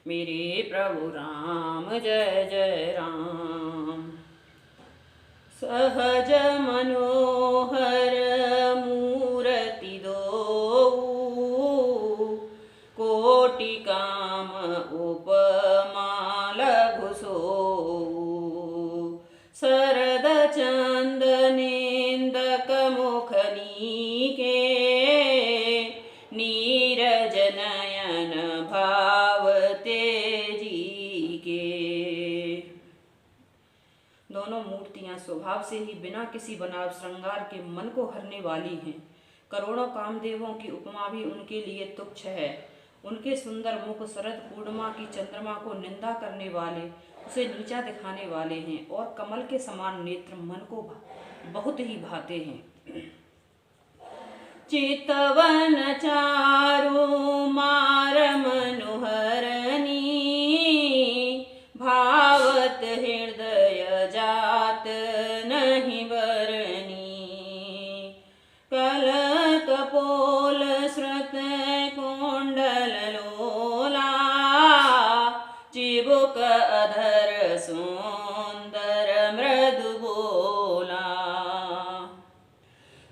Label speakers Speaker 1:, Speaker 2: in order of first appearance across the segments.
Speaker 1: मेरे प्रभु राम जय जय राम। सहज मनोहर मूरति दोऊ, कोटि काम उपमा लघु सोऊ। शरद चंदनेन्दक मुख नीके, नीरज नयन भाव तेजी के। दोनों मूर्तियां स्वभाव से ही बिना किसी बनाव श्रृंगार के मन को हरने वाली हैं। करोड़ों कामदेवों की उपमा भी उनके लिए तुच्छ है। उनके सुंदर मुख शरद पूर्णिमा की चंद्रमा को निंदा करने वाले, उसे नीचा दिखाने वाले हैं, और कमल के समान नेत्र मन को बहुत ही भाते हैं। चितवन चारु मार मनोहरनी, भावत हृदय जात नहीं बरनी। कलक पोल श्रुत कुंडल लोला, चिबुक अधर सुंदर मृदु बोला।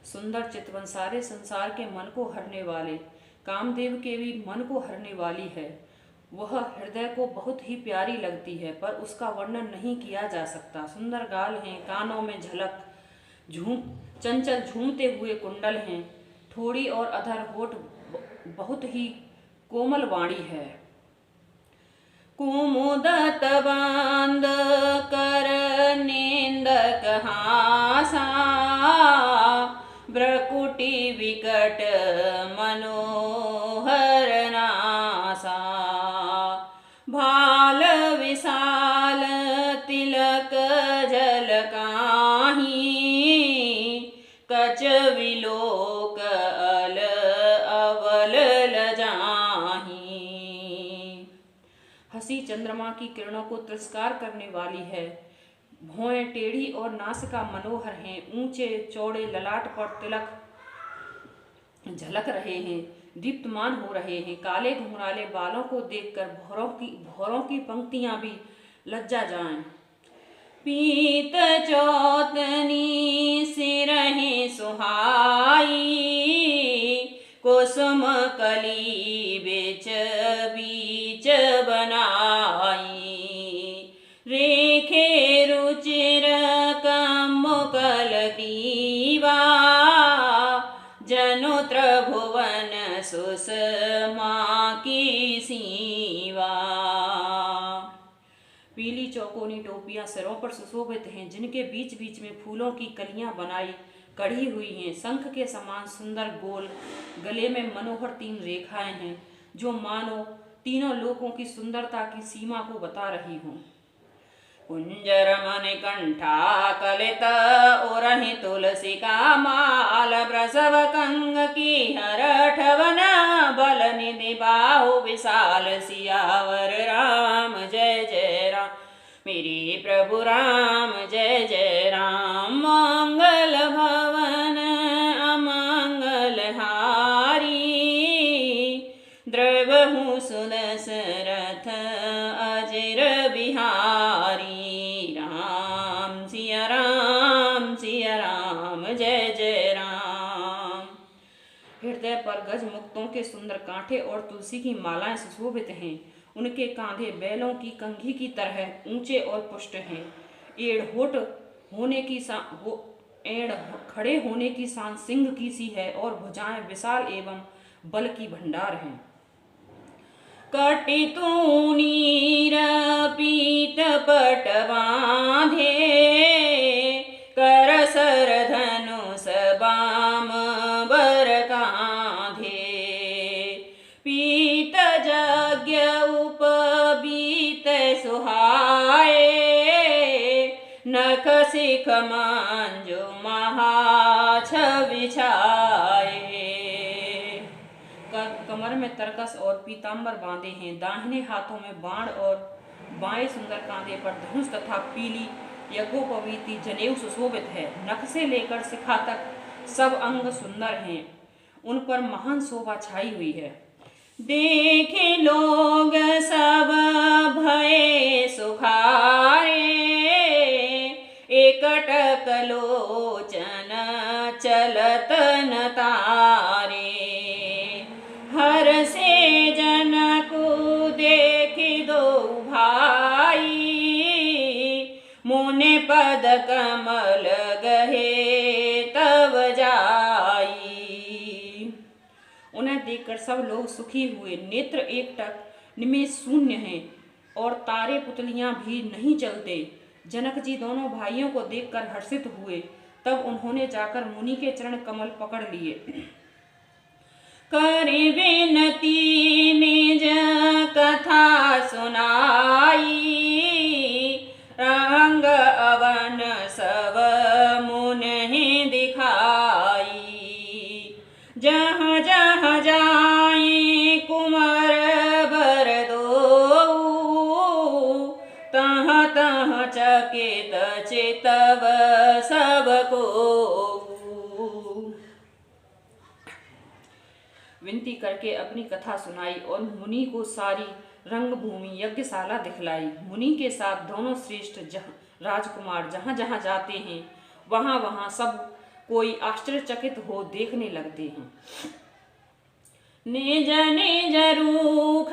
Speaker 1: सुंदर चितवन सारे संसार के मन को हरने वाले, कामदेव के भी मन को हरने वाली है। वह हृदय को बहुत ही प्यारी लगती है, पर उसका वर्णन नहीं किया जा सकता। सुंदर गाल हैं, कानों में झलक, चंचल झूमते हुए कुंडल हैं, ठोड़ी और अधर होठ बहुत ही कोमल वाणी है। कुमुदत बांध कर निंदक हासा, भ्रकुटी विकट मनोहर नासा। भाल विशाल तिलक झलकाहि, कच विलोक अल अवल लजाहि। हंसी चंद्रमा की किरणों को तिरस्कार करने वाली है। भौएं टेढ़ी और नासिका मनोहर हैं। ऊंचे चौड़े ललाट पर तिलक झलक रहे हैं, दीप्तमान हो रहे हैं। काले घुंघराले बालों को देखकर भौरों की पंक्तियां भी लज्जा जाएं। पीत चौतनी सिरहि सुहाई, कुसुम कली बीच बीच बनाई। रेखे रुचिर कमुकल दीवा, जनु त्रिभुवन सुषमा की सीवा। पीली चौकोनी टोपियां सिरों पर सुशोभित हैं, जिनके बीच बीच में फूलों की कलियां बनाई कढ़ी हुई हैं। शंख के समान सुंदर गोल गले में मनोहर 3 रेखाएं हैं, जो मानो तीनों लोकों की सुंदरता की सीमा को बता रही हों। कुंजर मणिकंठा कलित ओरहि तुलसी का माल, ब्रसव कंग की हरठवन, बल निधि बाहु विशाल। सियावर राम जय जय राम, मेरे प्रभु राम जय जय राम। मंगल भवन अमंगल हारी, द्रवहु सुदशरथ अजिर बिहारी। राम सिया राम जय जय राम। हृदय पर गज मुक्तों के सुंदर कांठे और तुलसी की मालाएं सुशोभित हैं। उनके कांधे बैलों की कंघी की तरह ऊंचे और पुष्ट हैं। एड़ खड़े होने की शान सिंह की सी है, और भुजाएं विशाल एवं बल की भंडार हैं। कटितूनीर पीत पट बांधे, कर सर धनुष बाम बर कांधे। पीत यज्ञ उपबीत सुहाए, नख शिख मंजु महाछवि छाए। कमर में तरकस और पीताम्बर बांधे हैं। दाहिने हाथों में बाण और बाएं सुंदर कांधे पर धनुष तथा पीली यज्ञोपवीति जनेऊ सुशोभित है। नख से लेकर शिखा तक सब अंग सुंदर हैं, उन पर महान शोभा छाई हुई है। देखे लोग सब भये सुखारे, एकटक लोचन चलत न तारे। हर से जनकु देखि दो भाई, मुने पद कमल गहे तब जाई। उन्हें देखकर सब लोग सुखी हुए। नेत्र एकटक निमेष शून्य हैं और तारे पुतलियां भी नहीं चलते। जनक जी दोनों भाइयों को देखकर हर्षित हुए। तब उन्होंने जाकर मुनि के चरण कमल पकड़ लिए। करे विनती निज कथा सुनाई, रंग अवन सब मुनि दिखाई। जहाँ जहाँ जाए कुमार बर दो, तहाँ तहाँ चकित चितव सबको। विनती करके अपनी कथा सुनाई और मुनि को सारी रंगभूमि यज्ञशाला दिखलाई। मुनि के साथ दोनों श्रेष्ठ राजकुमार जहाँ जहाँ जाते हैं वहाँ वहाँ सब कोई आश्चर्यचकित हो देखने लगते हैं। निज निज रूख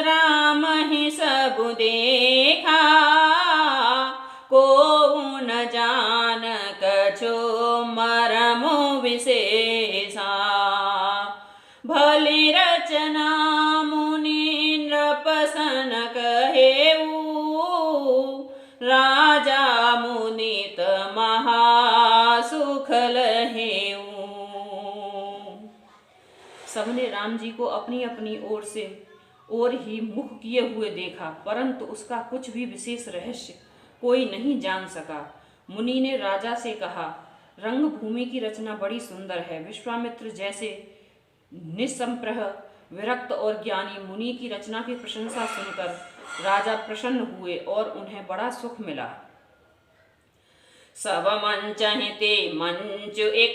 Speaker 1: राम ही सब देखा, को न जान कछो मरम विशेषा। भली रचना मुनि नृपसन कहेऊ, राजा मुनित महासुख लहेऊ। सबने राम जी को अपनी अपनी ओर ही मुख किए हुए देखा, परंतु उसका कुछ भी विशेष रहस्य कोई नहीं जान सका। मुनि ने राजा से कहा, रंगभूमि की रचना बड़ी सुंदर है। विश्वामित्र जैसे निसंप्रह विरक्त और ज्ञानी मुनि की रचना की प्रशंसा सुनकर राजा प्रसन्न हुए और उन्हें बड़ा सुख मिला। सब मंच हिते मंच एक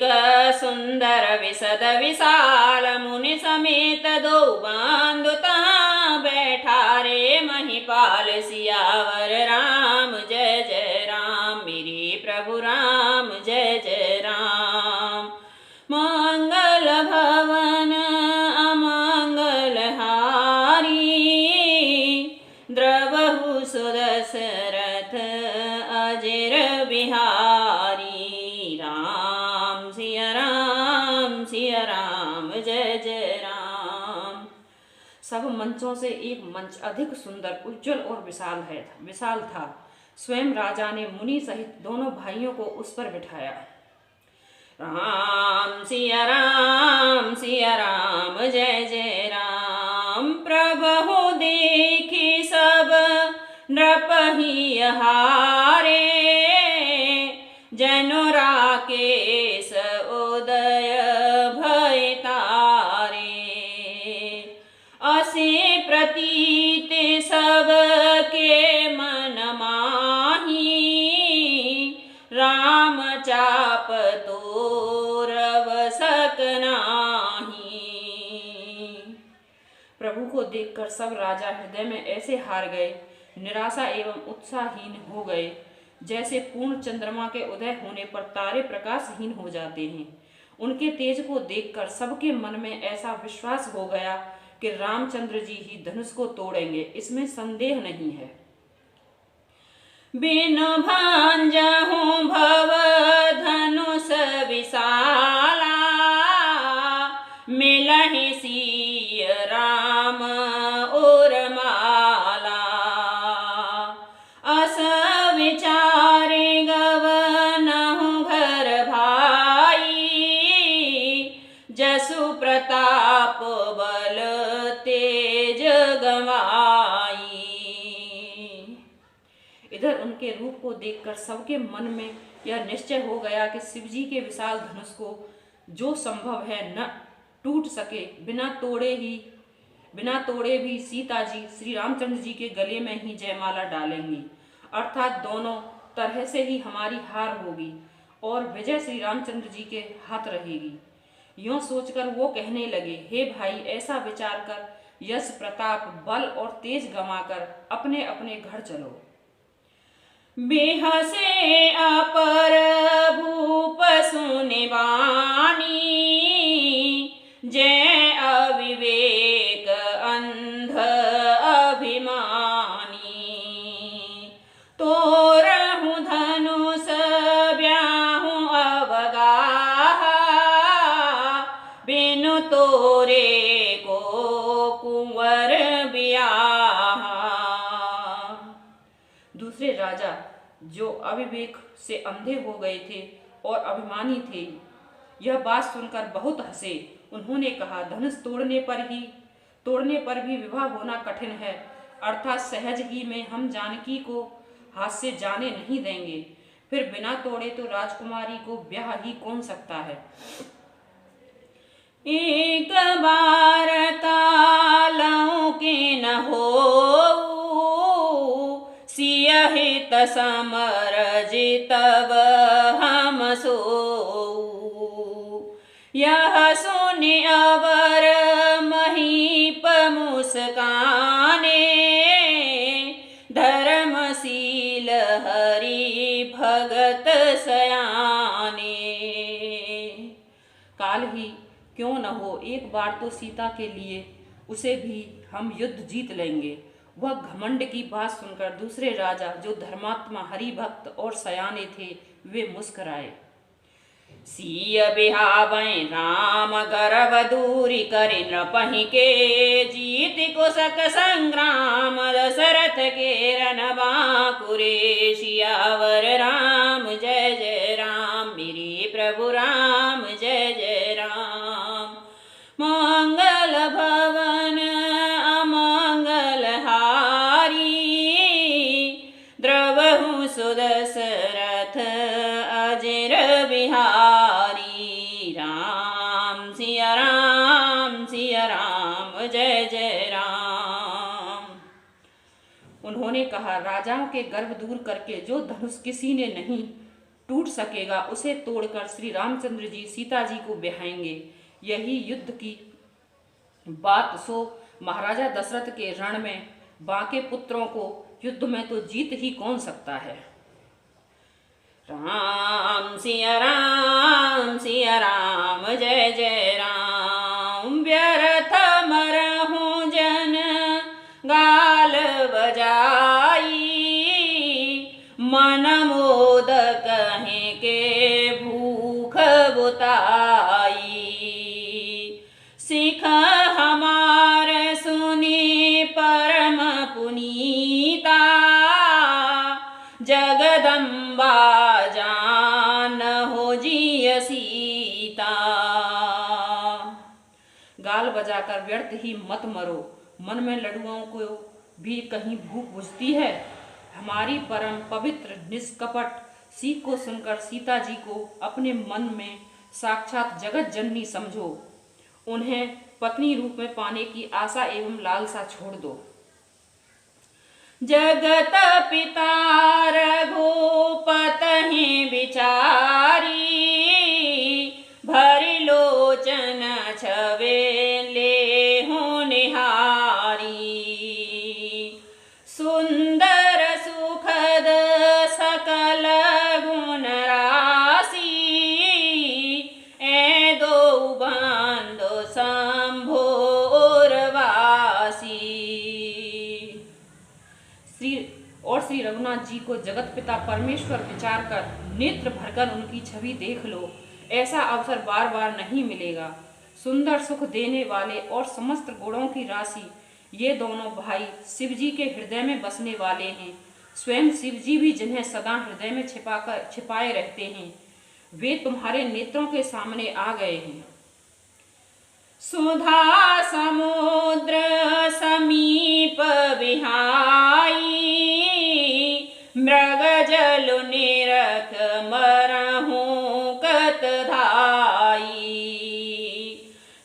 Speaker 1: सुंदर विशद विशाल, मुनि समेत दो बंधु तहाँ बैठा रे महिपाल। सियावर राम जय जय राम, मेरे प्रभु राम जय जय राम। मंगल भवन अमंगल हारी, द्रवहु सुदशरथ अजिर बिहारी। राम सिया राम जय जय राम। सब मंचों से एक मंच अधिक सुंदर, उज्जवल और विशाल था। स्वयं राजा ने मुनि सहित दोनों भाइयों को उस पर बिठाया। राम सिया राम जय जय राम। प्रभु देखी सब नृपहि हारे, जनु राकेश उदय भय तारे। असे प्रतीत सब के मन माही, राम चाप तो रवसक नाही। प्रभु को देखकर सब राजा हृदय में ऐसे हार गए, निराशा एवं उत्साहहीन हो गए, जैसे पूर्ण चंद्रमा के उदय होने पर तारे प्रकाशहीन हो जाते हैं। उनके तेज को देखकर सबके मन में ऐसा विश्वास हो गया कि रामचंद्र जी ही धनुष को तोड़ेंगे, इसमें संदेह नहीं है। बिनु भांजहु भव धनुष विशाला, मिलहि सिय राम और माला। अस विचारे गवनहु घर भाई, जसु प्रताप बल तेज गवाई। इधर उनके रूप को देखकर सबके मन में यह निश्चय हो गया कि शिवजी के विशाल धनुष को जो संभव है न टूट सके, बिना तोड़े भी सीता जी श्री रामचंद्र जी के गले में ही जयमाला डालेंगी, अर्थात दोनों तरह से ही हमारी हार होगी और विजय श्री रामचंद्र जी के हाथ रहेगी। यूं सोचकर वो कहने लगे, हे भाई, ऐसा विचार कर यश प्रताप बल और तेज गंवाकर अपने अपने घर चलो। बेहसे अपर भूप सुनि बानी, जय अविवेक अंध अभिमानी। तोरहु धनुष ब्याहु अवगाहा, बिनु तोरे को कुंवर ब्याहा। दूसरे राजा जो अविवेक से अंधे हो गए थे और अभिमानी थे, यह बात सुनकर बहुत हंसे। उन्होंने कहा, धनुष तोड़ने पर भी विवाह होना कठिन है, अर्थात सहज ही में हम जानकी को हाथ से जाने नहीं देंगे। फिर बिना तोड़े तो राजकुमारी को ब्याह ही कौन सकता है। एक बार कालौ के न हो, सियहित समर जितब हम सोऊ। यह सुनि अवर महीप मुस्काने, धर्मशील हरि भगत सयाने। काल ही क्यों न हो, एक बार तो सीता के लिए उसे भी हम युद्ध जीत लेंगे। वह घमंड की बात सुनकर दूसरे राजा जो धर्मात्मा हरि भक्त और सयाने थे, वे मुस्कुराए। सिय बिहावै राम गर्व दूरी करि नृपहि के, जीत कुशक संग्राम दशरथ के रनबाकुरे। सियावर राम जय जय राम, मेरे प्रभु राम जय जय राम। मंगल भवन अमंगल हारी, द्रवहु सुदशरथ अजिर बिहारी। राम सिया राम जय जय राम। उन्होंने कहा, राजाओं के गर्व दूर करके जो धनुष किसी ने नहीं टूट सकेगा, उसे तोड़कर श्री रामचंद्र जी सीता जी को ब्याहेंगे। यही युद्ध की बात सो महाराजा दशरथ के रण में बाके पुत्रों को युद्ध में तो जीत ही कौन सकता है। राम सिया राम जय जय राम। व्यर्थ मरहु जन गाल बजाई, मन मोद कहें के भूख बुताई। सिख हमार सुनी परम पुनीता, जगदम्बा जान हो जिय सीता। गाल बजाकर व्यर्थ ही मत मरो, मन में लड़ुओं को भी कहीं भूख बुझती है। हमारी परम पवित्र निष्कपट सीख को सुनकर सीता जी को अपने मन में साक्षात जगत जननी समझो। उन्हें पत्नी रूप में पाने की आशा एवं लालसा छोड़ दो। जगत पिता रघुपतहि विचारी, भरि लोचन छवे लेहु निहारी। सुंदर सुखद सकल गुण राशि, ए दो बंधु शंभोर वासी। श्री रघुनाथ जी को जगत पिता परमेश्वर विचार कर नेत्र भरकर उनकी छवि देख लो। ऐसा अवसर बार बार नहीं मिलेगा। सुंदर सुख देने वाले और समस्त गुणों की राशि ये दोनों भाई शिव जी के हृदय में बसने वाले हैं। स्वयं शिव जी भी जिन्हें सदा हृदय में छिपाए रहते हैं, वे तुम्हारे नेत्रों के सामने आ गए हैं। सुधा समुद्र समीप विहाई, मृग जल निरख मरहु कत धाई।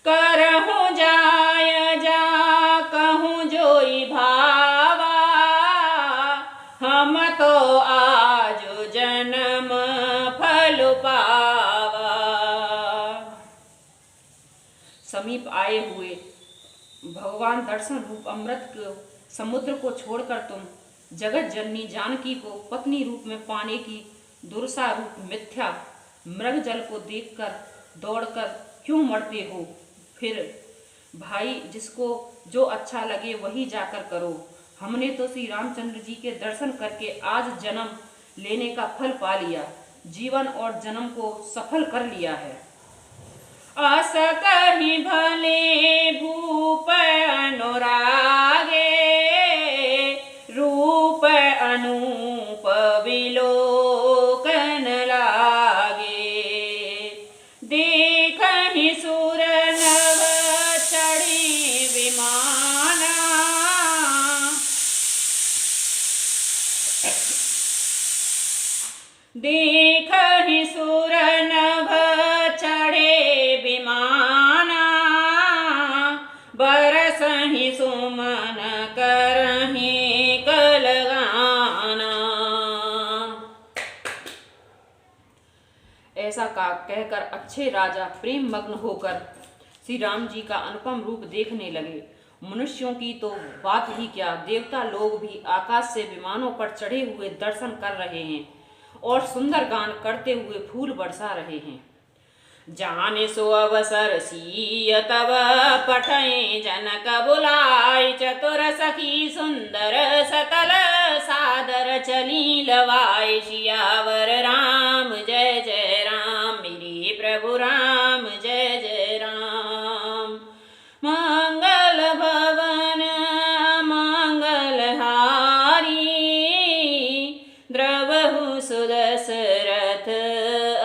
Speaker 1: करहु जाय जा कहूँ जोई भावा, हम तो आज जन्म फल पावा। समीप आए हुए भगवान दर्शन रूप अमृत को समुद्र को छोड़कर तुम जगत जननी जानकी को पत्नी रूप में पाने की दुर्सा रूप मिथ्या मृग जल को देखकर दौड़कर क्यों मरते हो? फिर भाई, जिसको जो अच्छा लगे वही जाकर करो। हमने तो श्री रामचंद्र जी के दर्शन करके आज जन्म लेने का फल पा लिया, जीवन और जन्म को सफल कर लिया है। अस कहि भले भूप अनुरागे, रूप अनूप विलोकन लागे। देखहि सुर नभ चढ़ी विमाना, देखहि सुर नभ चढ़े विमाना। बरसहि सुमन करहि कलगाना। ऐसा कहकर अच्छे राजा प्रेम मग्न होकर श्री राम जी का अनुपम रूप देखने लगे। मनुष्यों की तो बात ही क्या, देवता लोग भी आकाश से विमानों पर चढ़े हुए दर्शन कर रहे हैं और सुंदर गान करते हुए फूल बरसा रहे हैं। जाने सो अवसर सिय तब पठै जनक बुलाय, चतुर सखी सुंदर सतल सादर चली लवाय। सियावर राम जय जय राम, मेरे प्रभु राम जय जय राम। मंगल भवन मंगलहारी, द्रवहु सुदशरथ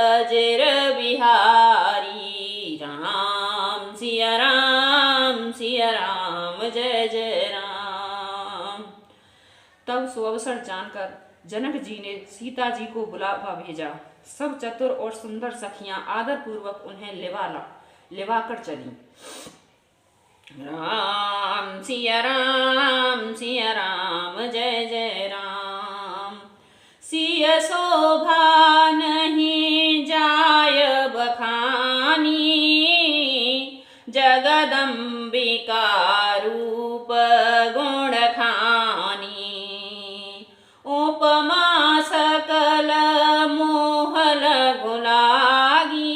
Speaker 1: अजर बिहारी। राम सिया राम जय जय राम। तब सुअवसर जानकर जनक जी ने सीता जी को बुलावा भेजा। सब चतुर और सुंदर सखियां आदर पूर्वक उन्हें लिवा कर चली। राम सिया राम जय जय राम। सिय शोभा नहीं जाय बखानी, जगदम्बिका रूप गुण खानी। उपमा सकल मोहल गुलागी,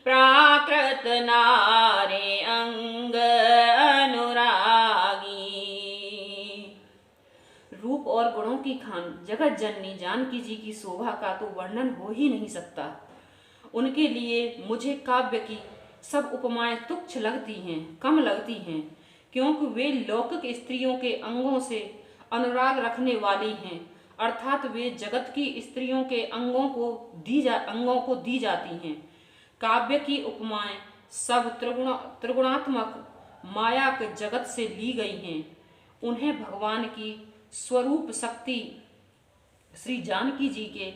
Speaker 1: प्राकृत नारे अंग अनुरागी। रूप और गुणों की खान जगत जननी जानकी जी की शोभा का तो वर्णन हो ही नहीं सकता। उनके लिए मुझे काव्य की सब उपमाएं तुच्छ लगती हैं, कम लगती हैं, क्योंकि वे लौकिक स्त्रियों के अंगों से अनुराग रखने वाली हैं, अर्थात वे जगत की स्त्रियों के अंगों को दी जाती हैं। काव्य की उपमाएं सब त्रिगुणात्मक माया के जगत से ली गई हैं। उन्हें भगवान की स्वरूप शक्ति श्री जानकी जी के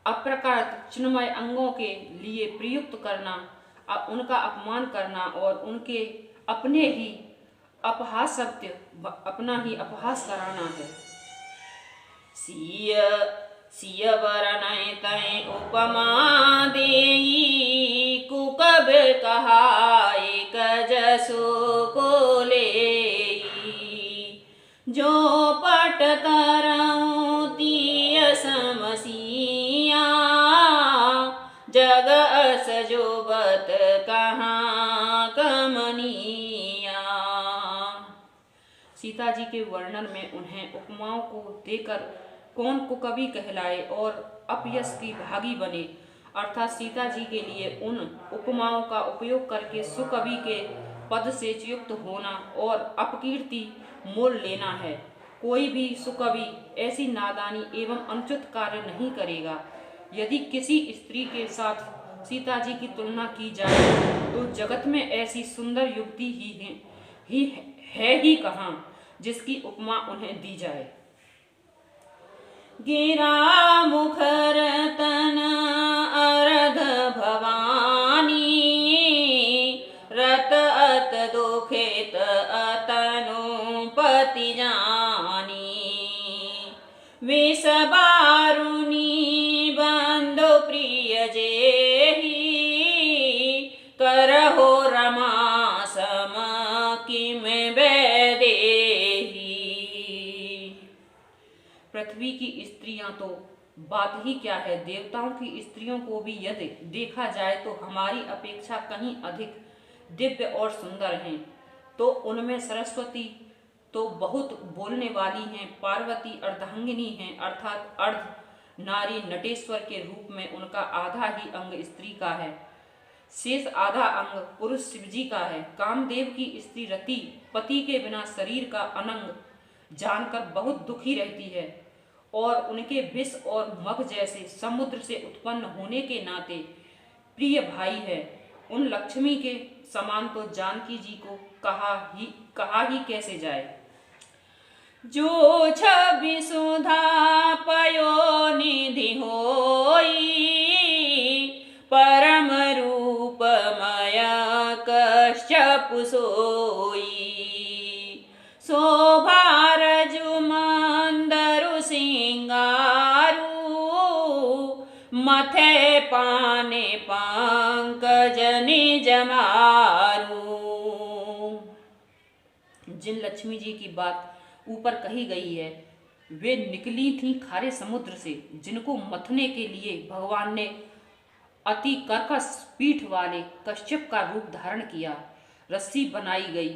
Speaker 1: अप्रकट चिन्मय अंगों के लिए प्रयुक्त करना, उनका अपमान करना और उनके अपना ही अपहास कराना है। सिय बरनय तय उपमा देई, कुकब कहाय कजसो को लेई। जो पट तरऊं तिय समसिया, जग अस जोबत कहाँ कमनिया। सीता जी के वर्णन में उन्हें उपमाओं को देकर कौन कुकवि कहलाए और अपयश की भागी बने, अर्थात सीता जी के लिए उन उपमाओं का उपयोग करके सुकवि के पद से युक्त होना और अपकीर्ति मोल लेना है। कोई भी सुकवि ऐसी नादानी एवं अनुचित कार्य नहीं करेगा। यदि किसी स्त्री के साथ सीता जी की तुलना की जाए तो जगत में ऐसी सुंदर युवती है ही कहाँ जिसकी उपमा उन्हें दी जाए। गिरा मुखर तन अरध भवानी, रत अत दुखित अतनु पति जानी। विष बारुनी बंधु प्रिय जेहि, करहो पृथ्वी की स्त्रियां तो बात ही क्या है, देवताओं की स्त्रियों को भी यदि देखा जाए तो हमारी अपेक्षा कहीं अधिक दिव्य और सुंदर हैं। तो उनमें सरस्वती तो बहुत बोलने वाली हैं, पार्वती अर्धांगिनी हैं, अर्थात अर्ध नारी नटेश्वर के रूप में उनका आधा ही अंग स्त्री का है, शेष आधा अंग पुरुष शिवजी का है। कामदेव की स्त्री रति पति के बिना शरीर का अनंग जानकर बहुत दुखी रहती है और उनके विष और मग जैसे समुद्र से उत्पन्न होने के नाते प्रिय भाई है। उन लक्ष्मी के समान तो जानकी जी को कहा ही कैसे जाए। जो छवि सुधा पयो निधि होई, परम रूपमय कश्यप सोई। शोभा रजु मंदरु सिंगारू, मथे पाने पंकज निज मारू। जिन लक्ष्मी जी की बात ऊपर कही गई है वे निकली थीं खारे समुद्र से, जिनको मथने के लिए भगवान ने अति कर्कश पीठ वाले कश्यप का रूप धारण किया। रस्सी बनाई गई,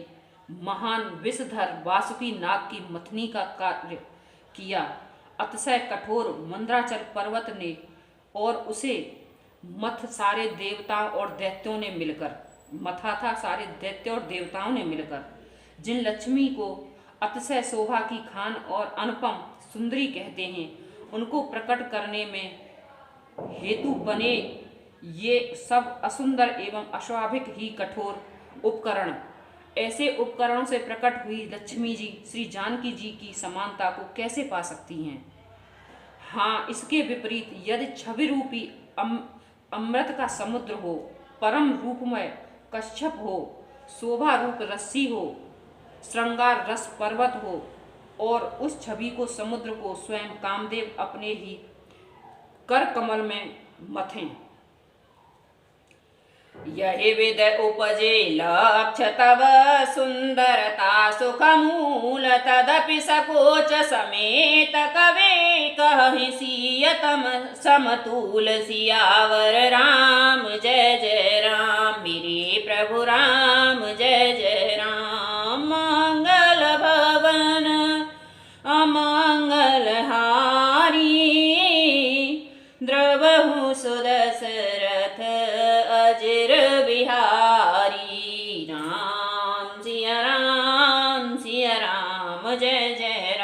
Speaker 1: महान विषधर वासुकी नाग की मथनी का कार्य किया। अतिशय कठोर मंद्राचल पर्वत ने और उसे मथ सारे देवताओं और दैत्यों ने मिलकर मथा था, सारे दैत्य और देवताओं ने मिलकर। जिन लक्ष्मी को अतिशय शोभा की खान और अनुपम सुंदरी कहते हैं, उनको प्रकट करने में हेतु बने ये सब असुंदर एवं अस्वाभाविक ही कठोर उपकरण, ऐसे उपकरणों से प्रकट हुई लक्ष्मी जी श्री जानकी जी की समानता को कैसे पा सकती हैं। हाँ, इसके विपरीत यदि छवि रूपी अमृत का समुद्र हो, परम रूपमय कश्यप हो, शोभा रूप रस्सी हो, श्रृंगार रस पर्वत हो और उस छवि को समुद्र को स्वयं कामदेव अपने ही कर कमल में मथें। यही विद उपजे लक्ष्य तव सुंदरता सुख मूल, तदपि सकोच समेत कवे कहि सियतम समतूल। सियावर राम जय जय राम, मेरे प्रभु राम जय जय राम। मंगल भवन अमंगल हारी, द्रवहु सुदशरथ अजिर बिहारी। राम सिया राम जय जय